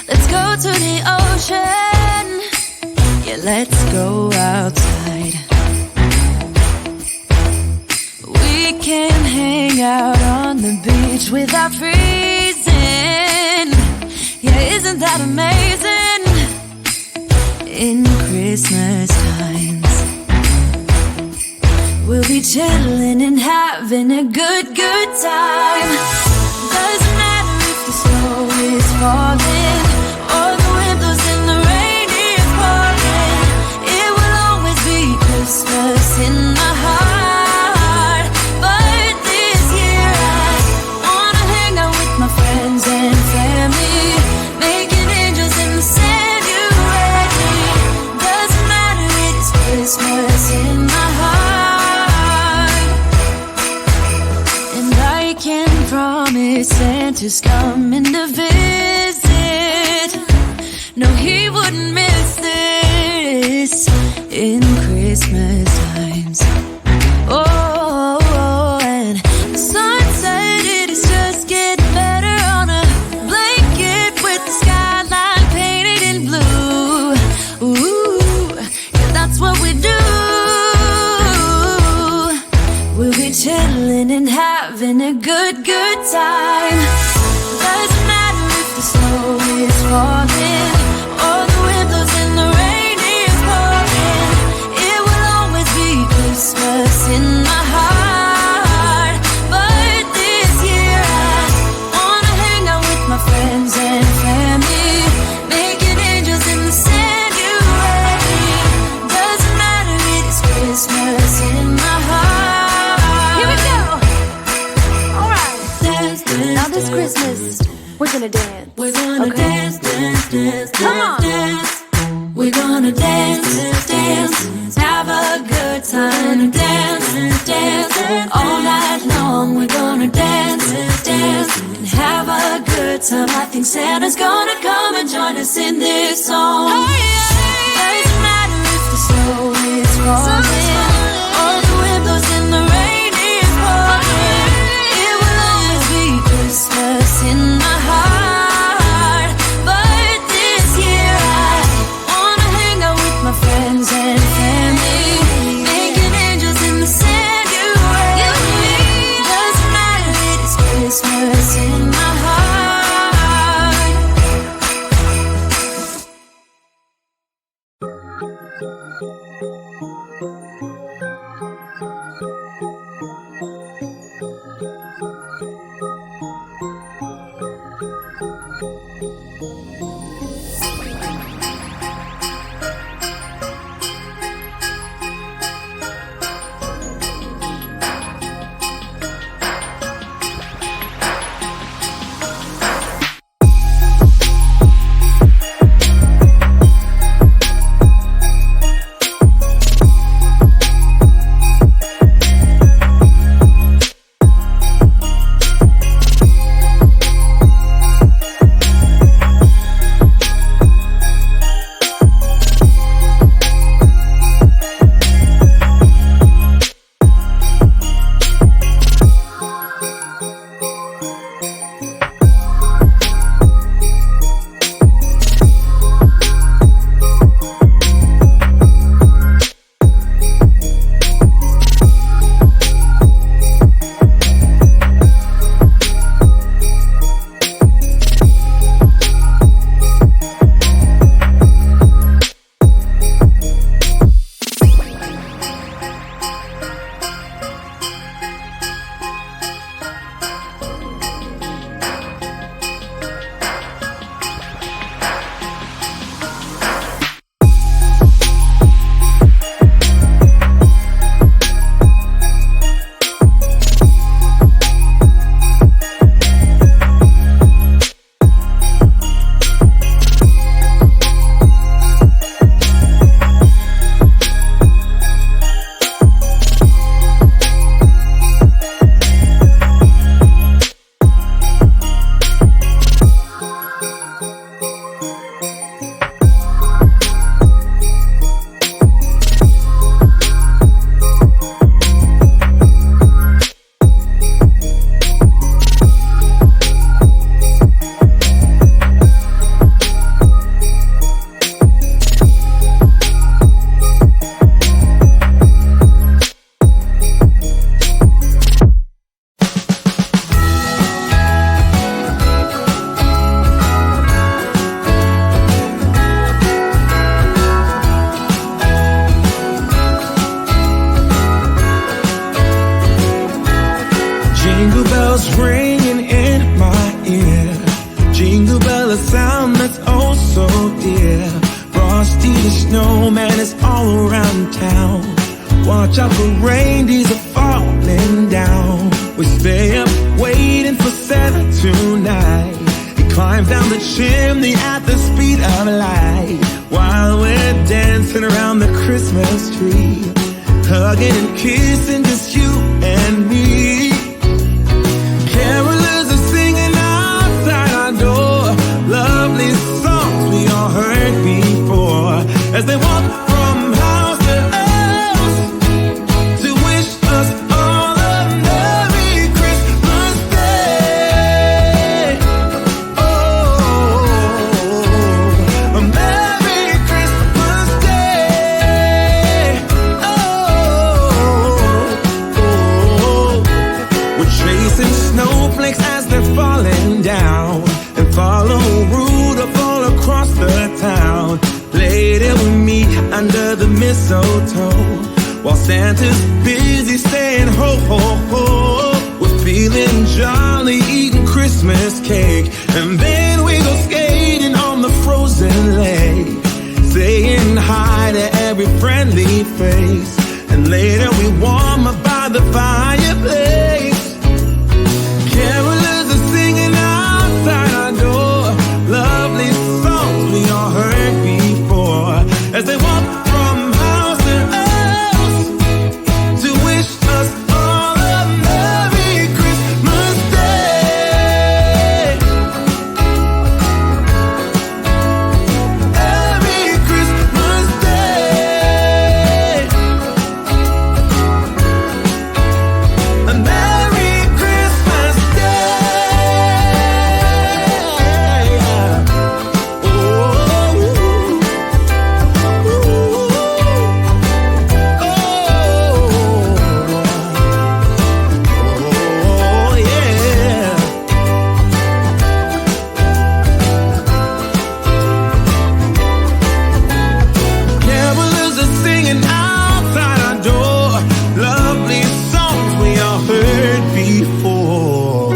Let's go to the ocean. Yeah, let's go outside. We can hang out on the beach without freezing. Yeah, isn't that amazing? In Christmas times, we'll be chilling and having a good time. Doesn't matter if the snow is falling or the wind blows and the rain is pouring. It will always be Christmas in my heart. But this year I wanna hang out with my friends and family, making angels in the sand. You ready? Doesn't matter, it's Christmas in my heart. And I can promise Santa's coming to visit. No, he wouldn't miss this in Christmas times. Oh, and the sun said it is just getting better on a blanket with the skyline painted in blue. Ooh, yeah, that's what we do. We'll be chilling and having a good time. Doesn't matter if the snow is falling or the wind blows and the rain is pouring. It will always be Christmas in my heart. But this year I wanna hang out with my friends and family, making angels in the sand. You ready? Doesn't matter, it's Christmas in my heart. Here we go. All right. Dance, dance, now this Christmas, we're gonna dance. We're gonna dance, dance, dance, come on, dance. We're gonna dance, dance, have a good time. Dance, dance, all night long. We're gonna dance, dance, and have a good time. I think Santa's gonna come and join us in this song. Doesn't matter if the snow is falling or the wind blows and the rain is pouring. It will always be Christmas in my heart. But this year I wanna hang out with my friends and family, making angels in the sand. You ready? Doesn't matter, it's Christmas in my heart. snowman is all around town. Watch out for reindeers are falling down. We stay up waiting for Santa tonight. He climbs down the chimney at the speed of light, while we're dancing around the Christmas tree, hugging and kissing just you and me. Carolers are singing outside our door, lovely songs we all heard before, as they walk from house to house to wish us all a Merry Christmas Day. Oh, a Merry Christmas Day. Oh, we're chasing snowflakes as they're falling down, and follow Rudolph all across the town. Later we meet under the mistletoe, while Santa's busy saying ho, ho, ho. We're feeling jolly, eating Christmas cake, and then we go skating on the frozen lake, saying hi to every friendly face, and later we warm up by the fireplace. Carolers are singing outside our door, lovely songs we all heard before, as they walk from house to house to wish us all a Merry Christmas Day. Merry Christmas Day. A Merry Christmas Day. Oh, yeah. Carolers are singing outside our door, lovely songs we all heard before,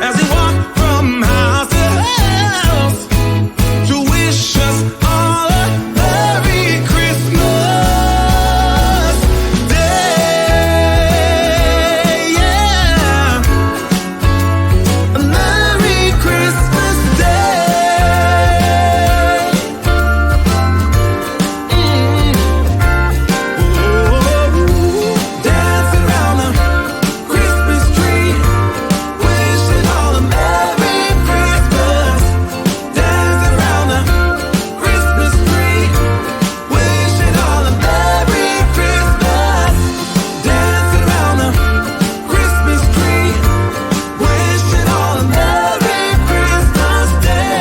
as we walk from house to house to wish us all a Merry Christmas Day. Yeah, a Merry Christmas Day. Dancing around the Christmas tree, wishing all a Merry Christmas. Dancing around the Christmas tree, wishing all a Merry Christmas. Dancing around the Christmas tree, wishing all a Merry Christmas Day.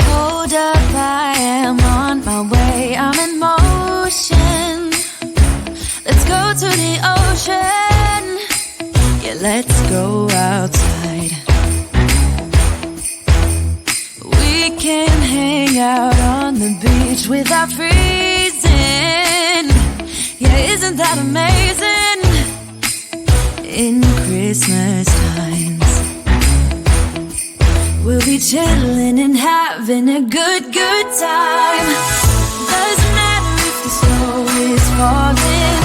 Hold up, I am on my way, I'm in motion. Let's go to the ocean. Yeah, let's go outside. We can hang out on the beach without freezing. Yeah, isn't that amazing? In Christmas times, we'll be chilling and having a good time. Doesn't matter if the snow is falling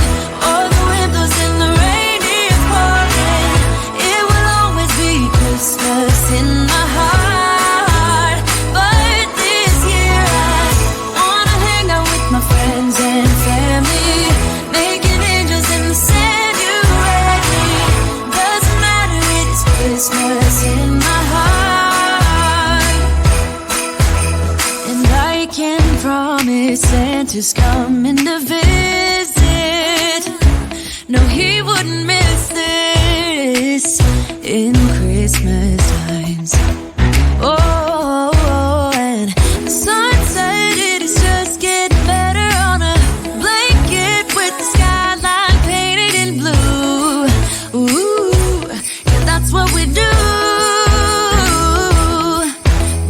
or the wind blows and the rain is pouring. It will always be Christmas in my heart. But this year I wanna hang out with my friends and family, making angels in the sand, you ready? Doesn't matter, it's Christmas in my heart. And I can promise Santa's coming to visit. No, he wouldn't miss this in Christmas times. Oh, and the sun said it is just getting better on a blanket with the skyline painted in blue. Ooh, yeah, that's what we do.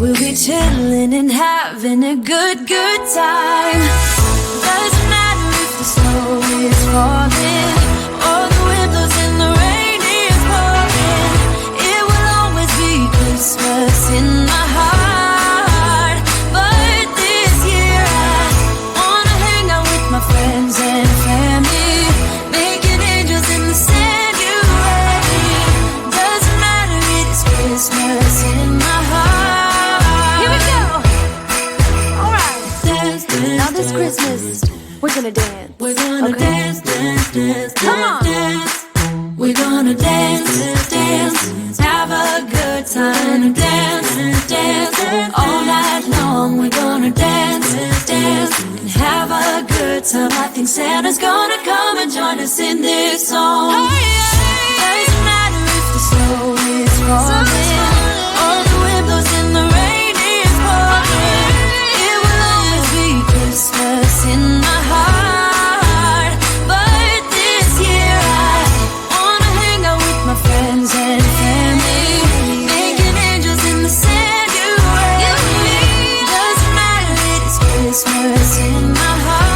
We'll be chilling and having a good time. Doesn't matter if the snow We're gonna dance. We're gonna dance, dance, dance, Come on. dance. We're gonna dance, dance, have a good time. Dance, dance, all night long. We're gonna dance, dance, and have a good time. I think Santa's gonna come and join us in this song. Doesn't matter if the snow is falling or the wind blows and the rain is pouring. It will always be Christmas in my heart. But this year I wanna hang out with my friends and family, making angels in the sanctuary. Doesn't matter, it's Christmas in my heart.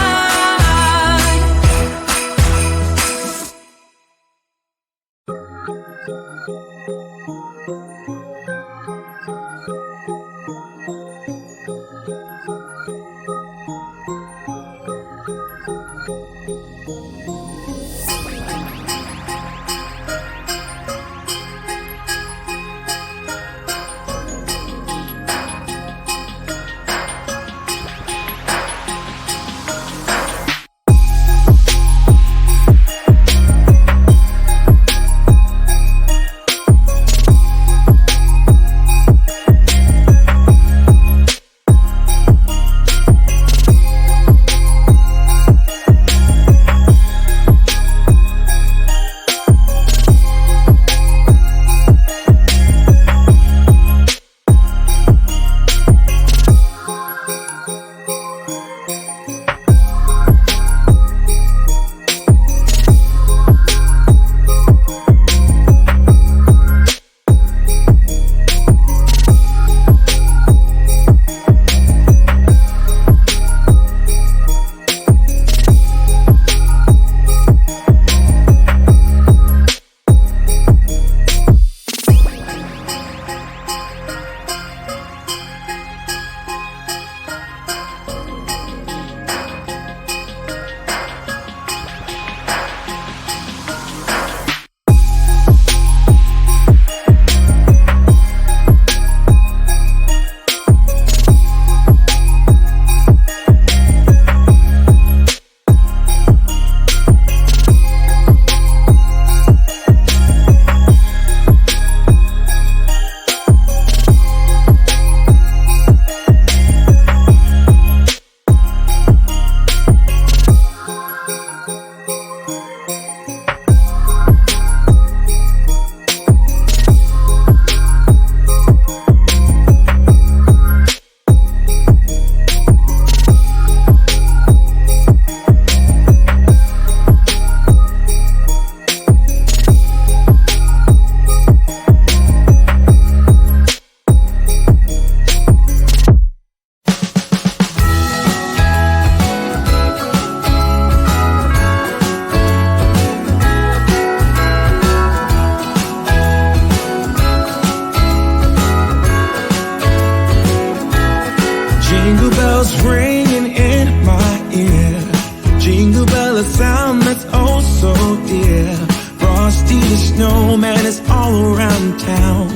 snowman is all around town.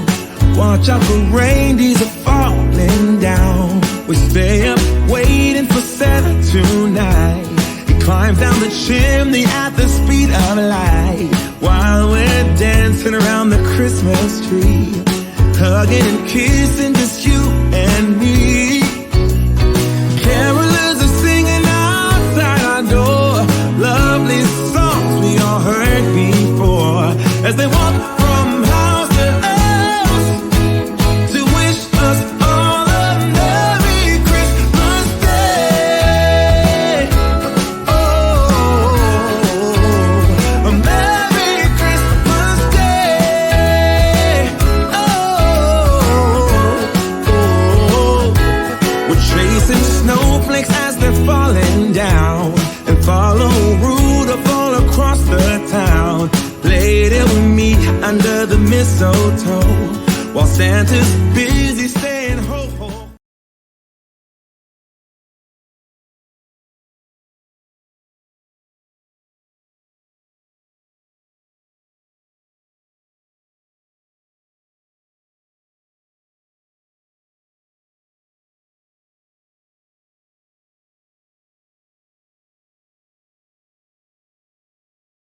Watch out for reindeers are falling down. We stay up waiting for Santa tonight. He climbs down the chimney at the speed of light, while we're dancing around the Christmas tree, hugging and kissing just you and me. Carolers are singing outside our door, lovely songs we all heard before, as they walk from house to house to wish us all a Merry Christmas Day. Oh, a Merry Christmas Day. Oh, we're chasing snowflakes as they're falling down, and follow Rudolph all across the town. Later we meet under the mistletoe, while Santa's busy